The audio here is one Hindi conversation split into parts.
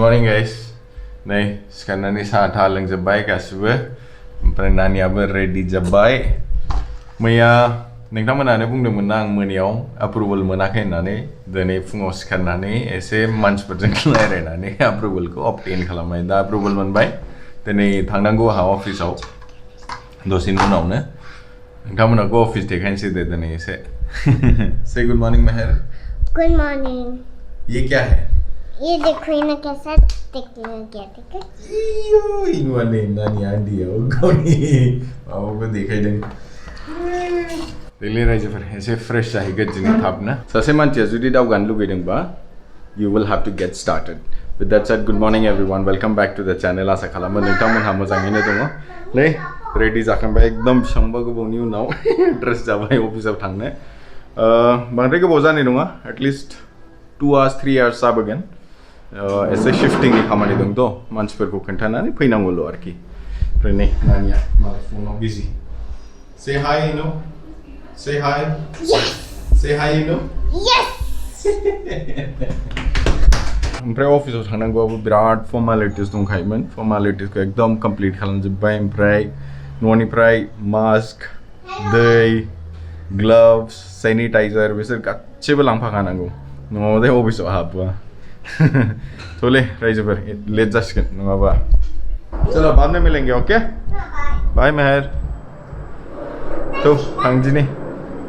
morning guys. Nay, sekarang ni saat halang jabai kasih. Pernah ni apa ready jabai. Maya, nengkau mana ni pun demenang meniau approval mana kan nane. Dene fungos sekarang nane, ese months berjengkel air nane approval ko obtain kalau mai dah approval man bay. Dene thangdang go ha office au. Dosin pun au na. Nengkau mana go office dekan sih dene ese. Say good morning Meher. Good morning. ये क्या है? ये देखो इन्हें कैसा टिकने गया ठीक है? यो इन्हों ने नानी आंटी है वो कौन ही आओ को देखा ही नहीं दिल्ली राइज पर ऐसे फ्रेश चाहिए जिन्हें थाप ना सबसे मान चीज़ जुड़ी दाव गान लुके देंगे बा you will have to get started with that said good morning everyone welcome back to the channel आशा खाला मैं निकटा मन हम जाएंगे ना तुमको ले ready जाकर मैं एकदम शंबा को बोनियो नाउ ड्रेस जावाई ऑफिस अब थांगने बांधे के बोझा नहीं दूँगा at least 2 hours 3 hours सब again ऐसे शिफ्टिंग की खामानी दूँ तो मंच पर को कंठाना नहीं फिर नांगो लो आरकी फिर नहीं नानिया मारे phone of busy say hi you know say hi Yes. say hi you know Yes. ओमफ्राय अफिसाव थांनांगौ आबो बिराद फर्मालिटिस दंखायोमोन फर्मालिटिसखौ एकदम कमप्लिट खालामजोब्बाय ओमफ्राय न'निफ्राय मास्क दै ग्लव्स सैनिटाइजार बिसोर गासिबो लांफाखानांगौ नङाबाथाय अफिसाव हाबबा थोले राइजोफोर लेट जासिगोन नङाबा चलो बाद में मिलेंगे ओके बाय मेहर तो थांदिनि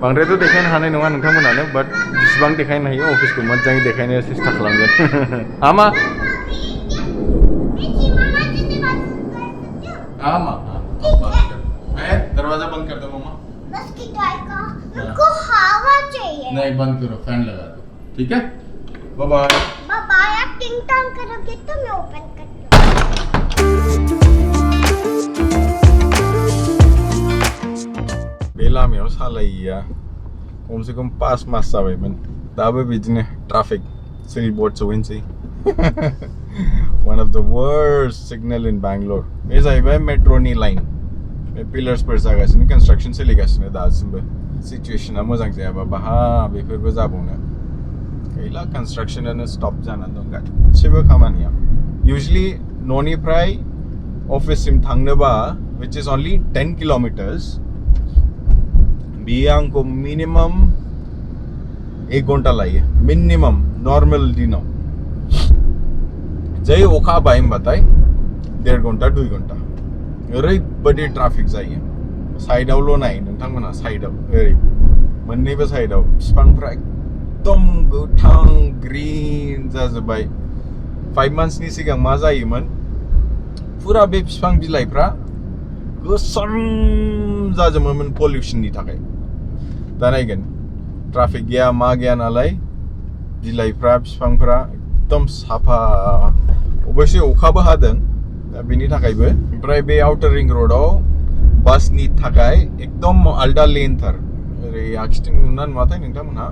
बांद्रायथ' देखायनो हानाय नङा नोंथांमोनानो बाट बिसिबां देखायनो हायो अफिसखौ मोजाङै देखायनो सेस्था खालामगोन आमा आमा मेहर दरवाजा बंद कर दो मम्मा बस की गाय का उनको हवा चाहिए नहीं बंद करो फैन लगा दो ठीक है बाय बाय बाबा यार टिंग टांग करोगे तो मैं ओपन कर दूँ बेला में सालाइया कम से कम 5 मास जाबायमोन दाबो बिदिनो ट्राफिक सिल बोर्ड सौहैनोसै one of the worst signal in Bangalore बे जाहैबाय मेट्रोनि लाइन बे पिलार्सफोर जागासिनो कन्स्ट्राक्सन सोलिगासिनो दासिमबो सिचुएशना मोजां जायाबा बाहा बेफोरबो जाबावनो गैला कन्स्ट्राक्सनानो स्टप जानानै दं गासिबो खामानिया युजुअली न'निफ्राय अफिससिम थांनोबा which is only 10 kilometers बियो आंखौ मिनिमाम 1 घन्टा लायो मिनिमाम नर्मेल दिनाव जै अखा हाबाय होनबाथाय 1.5 घन्टा 2 घन्टा ओरैबायदि ट्राफिक जायो साइडआवल' नाय नोंथांमोना साइडआव ओरै मोननैबो साइडआव बिफांफ्रा एकदम गोथां ग्रीन जाजोब्बाय 5 monthsनि सिगां मा जायोमोन फुरा बे बिफां बिलाइफ्रा गोसोम जाजोबोमोन पल्युशननि थाखाय दा नायगोन ट्राफिक गैया मा गैया नालाय बिलाइफ्रा बिफांफ्रा एकदम साफा अबयसे अखाबो हादों दा बेनि थाखायबो ओमफ्राय बे आउटार रिं र'डआव बासनि थाखाय एकदम आलदा लेनथार ओरै आखिथिं नुनानै नुवाथाय नोंथांमोनहा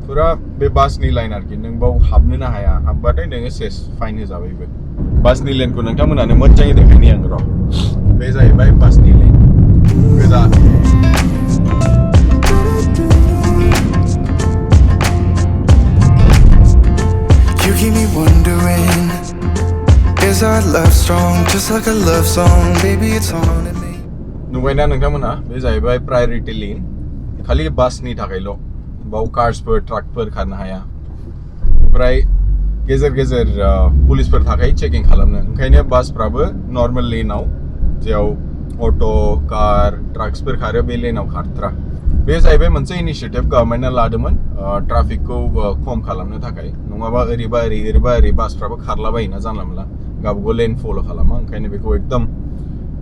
फुरा बे बासनि लाइन आरोखि नों बाव हाबनोनो हाया हाबबाथाय नोङो सेस फाइन होजाबायबो बासनि लेनखौ नोंथांमोनानो मोजाङै देखायनि आं र' बे जाहैबाय बासनि लेन गोजा You keep me wondering, is our love strong, just like a love song, baby it's haunting me. नुबायना नोंथांमोना बे जाहैबाय प्रायोरिटि लेन खालि बासनि थाखायल' बाव कार्सफोर ट्राकफोर खारनो हाया ओमफ्राय गेजेर गेजेर पुलिसफोर थाखाय चेकिं खालामनो ओंखायनो बासफ्राबो नर्मेल लेनाव जेराव अट' कार ट्राक्सफोर खारो बे लेनाव खारथ्रा बे जाहैबाय मोनसे इनिशिएटिभ गभर्नमेन्टआ लादोंमोन ट्राफिकखौ खम खालामनो थाखाय नङाबा ओरैबा ओरै ओरैबा ओरै बासफ्राबो खारलाबायोना जानला मोनला गावबागाव लेन फल' खालामा ओंखायनो बेखौ एकदम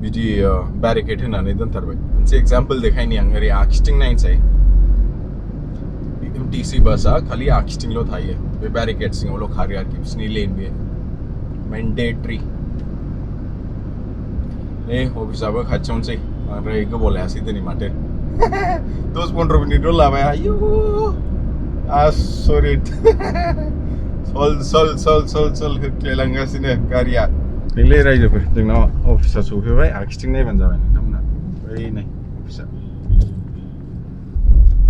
बिदि बेरिकेड होनानै दोनथारबाय मोनसे एग्जाम्पल देखायनि आं ओरै आखिथिं नायनोसै टीसी बसआ खालि आखिथिंल' थायो बे बेरिकेड सिङावल' खारो आरोखि बिसिनि लेन बे मेन्डेटरि नै अफिसाबो खाथियावनोसै बांद्राय गोबाव लायासै दिनै माथो 10-15 मिनिटल' लाबाय आयु आसरित सल होख्लायलांगासिनो गारिया नैलै रायजोफोर जोंनाव अफिसा सौफैबाय आखिथिं नायबानो जाबाय नोंथांमोना बै नाय अफिसा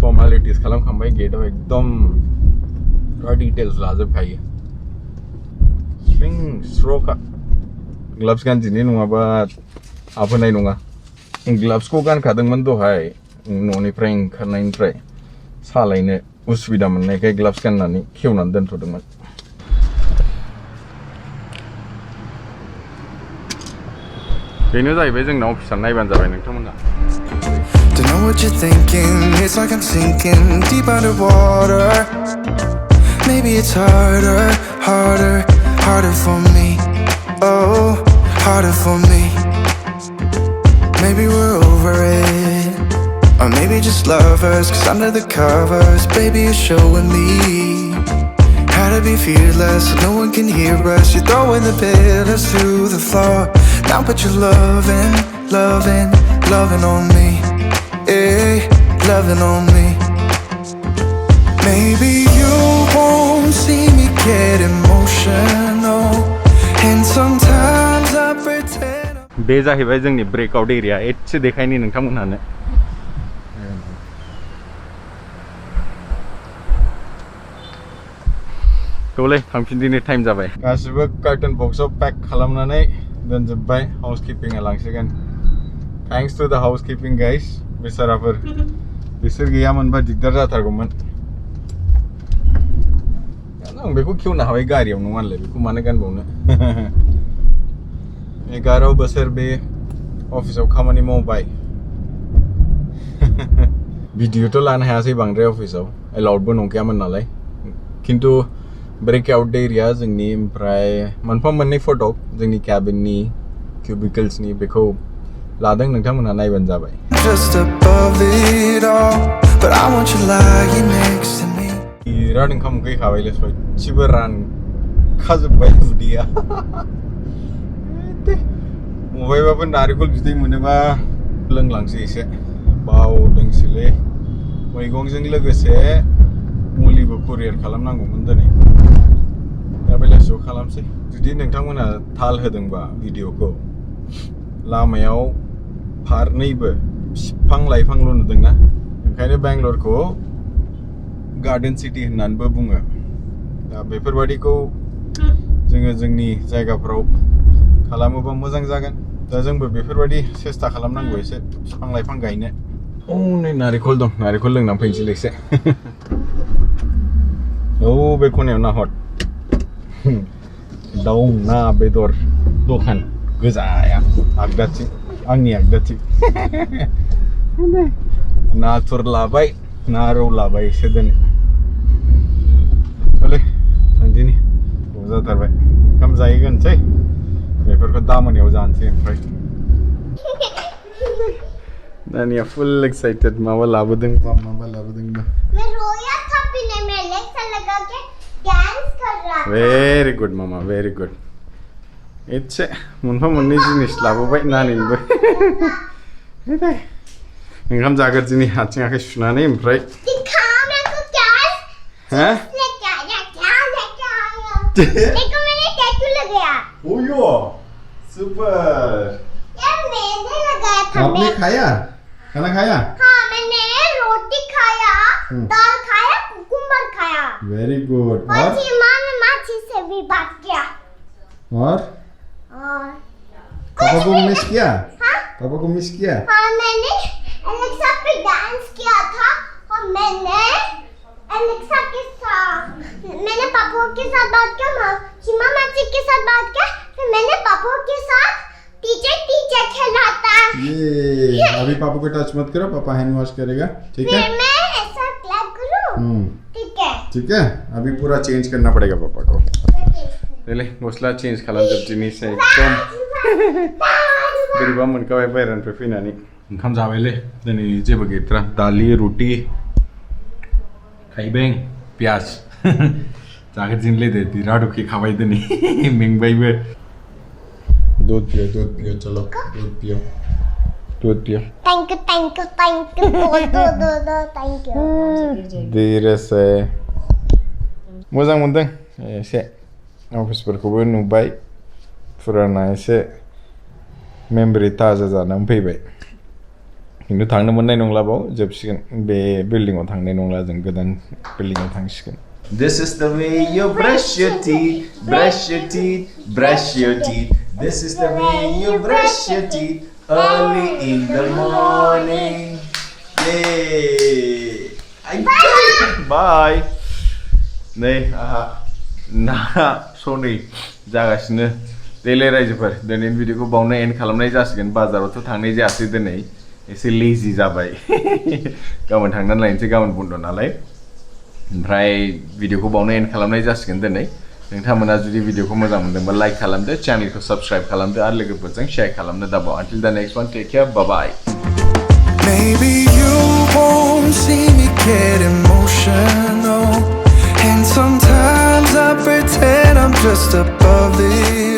फर्मालिटिस खालामखांबाय गेटआव एकदम डिटेल्स लाजोबखायो स्विं स्ट्र'खा ग्लाभ्स गानदिनि नङाबा हाबहोनाय नङा ग्लाभ्सखौ गानखादोंमोन दहाय न'निफ्राय ओंखारनायनिफ्राय सालायनो उसुबिदा मोननायखाय ग्लाभ्स गाननानै खेवनानै दोनथ'दोंमोन बेनो जाहैबाय जोंना अफिसा नायबानो जाबाय नोंथांमोना Don't know what you're thinking, it's like I'm sinking deep underwater. Maybe it's harder for me. Oh, harder for me. Maybe we're over it, or maybe just lovers. 'Cause under the covers, baby, you're showing me how to be fearless so no one can hear us. You're throwing the pillars through the floor. Now put your loving on me. Hey, loving on me. Maybe you won't see me get emotional, and sometimes I pretend. बे जाहैबाय जोंनि ब्रेकआउट एरिया एसे देखायनि नोंथांमोनहानो थौलै थांफिनदिनि टाइम जाबाय गासिबो कार्टन बक्सआव पैक खालामनानै दोनजोब्बाय हाउसकीपिंआ लांसिगोन thanks to the housekeeping guys बेसाराफोर बिसोर गैयामोनबा दिगदार जाथारगौमोन आं बेखौ खेवनो हाबाय गारियाव नङानोलाय बेखौ मानो गानबावनो 11 बोसोर बे अफिसाव खामानि मावबाय भिडिअ'थ' लानो हायासै बांद्राय अफिसाव एलाउडबो नंखायामोन नालाय खिन्थु ब्रेकआउट एरिया जोंनि ओमफ्राय मोनफा मोननै फट' जोंनि केबिननि क्यूबिकल्सनि बेखौ लादों नोंथांमोनहा नायबानो जाबाय Just above it all, but I want you lying next to me. बिराद ओंखाम उखैखाबायलै सयथिबो रानखाजोब्बाय उदैया मबाइबाबो नारेंखल बिदै मोनोबा लोंलांसै एसे बावदोंसैलै मैगंजों लोगोसे मुलिबो कुरियार खालामनांगौमोन दिनै दा बेलासियाव खालामसै जुदि नोंथांमोना थाल होदोंबा भिडिअखौ लामायाव फारनैबो बिफां लाइफांल' नुदोंना ओंखायनो बेंगलरखौ गार्डेन सिटी होननानैबो बुङो दा बेफोरबादिखौ जोङो जोंनि जायगाफोराव खालामोबा मोजां जागोन दा जोंबो बेफोरबादि सेस्था खालामनांगौ एसे बिफां लाइफां गायनो नै नारेंखल दं नारेंखल लोंनानै फैनोसै एसे बे खनायाव नाहर दाउ ना बेदर दखान गोजाया आगदाथिं आंनि आगदाथिं नाथुर लाबाय ना रौ लाबाय एसे दोनै ओलै थांदिनि जाथारबाय ओंखाम जाहैगोनसै बेफोरखौ दामोनायाव जानोसै ओमफ्राय नानिया फुल एक्साइटेड माबा लाबोदों माबा लाबोदोंबा मैं रोया था पीने में ऐसा लगा कि डांस कर रहा था वेरी गुड मामा वेरी गुड एसे मोनफा मोननै जिनिस लाबोबाय नानिनोबो ओंखाम जागोरदिनि आथिं आखाइ सुनानै ओमफ्राय दिखा मेरे को क्या हैं लेके आया क्या लेके आया देखो मैंने टैटू लगाया ओयो सुपर यार मैंने लगाया था आपने खाया खाना खाया हाँ मैंने रोटी खाया दाल खाया कुकुम्बर खाया वेरी गुड और सीमा में माची से भी बात किया और पापा को मिस किया हाँ पापा को मिस किया हाँ मैंने एलेक्सा पे डांस किया था और मैंने एलेक्सा के साथ मैंने पापा के साथ बात किया सीमा माची के साथ बात किया फिर मैंने पापा के साथ टीचर खेला था ये अभी पापा को टच मत करो पापा हैंड वॉश करेगा ठीक है फिर मैं ऐसा क्लैप करूं ठीक है अभी पूरा चेंज करना पड़ेगा पापा को ले गस्ला चेंज खालामजोबदिनि एकदम बोरैबा मोनखाबाय बाहेरानिफ्राय फैनानै ओंखाम जाबायलै दिनै जेबो गैथ्रा दालि रुटि थाइबें पियाज जागोरदिनिलै दे बिराद उखैखाबाय दिनै मेंबायबो दूध पियो चलो दूध पियो थैंक यू थैंक यू धीरे से मोजां मोनदों एसे अफिसफोरखौबो नुबाय फुराना एसे मेमोरि ताजा जानानै फैबाय खिन्थु थांनो मोननाय नंला बाव जोबसिगोन बे बिल्डिंआव थांनाय नंला जों गोदान बिल्डिंआव थांसिगोन This is the way you brush your teeth, brush your teeth, brush your teeth. This is the way you brush your teeth early in the morning. Yay! Bye! Nay, so नै जागासिनो देले रायजोफोर दिनैनि भिडिअखौ बावनो एन्ड खालामनाय जासिगोन बाजारावथ' थांनाय जायासै दिनै एसे लेजि जाबाय गाबोन थांनानै लायनोसै गाबोन बन्द नालाय ओमफ्राय भिडिअखौ बावनो एन्ड खालामनाय जासिगोन दिनै नोंथांमोना जुदि भिडिअखौ मोजां मोनदोंबा लाइक खालामदो चेनेलखौ साबस्क्राइब खालामदो आरो लोगोफोरजों शेयार खालामनो दाबाव until the next one take care bye bye Maybe you won't see me get emotional, and sometimes I pretend I'm just above it.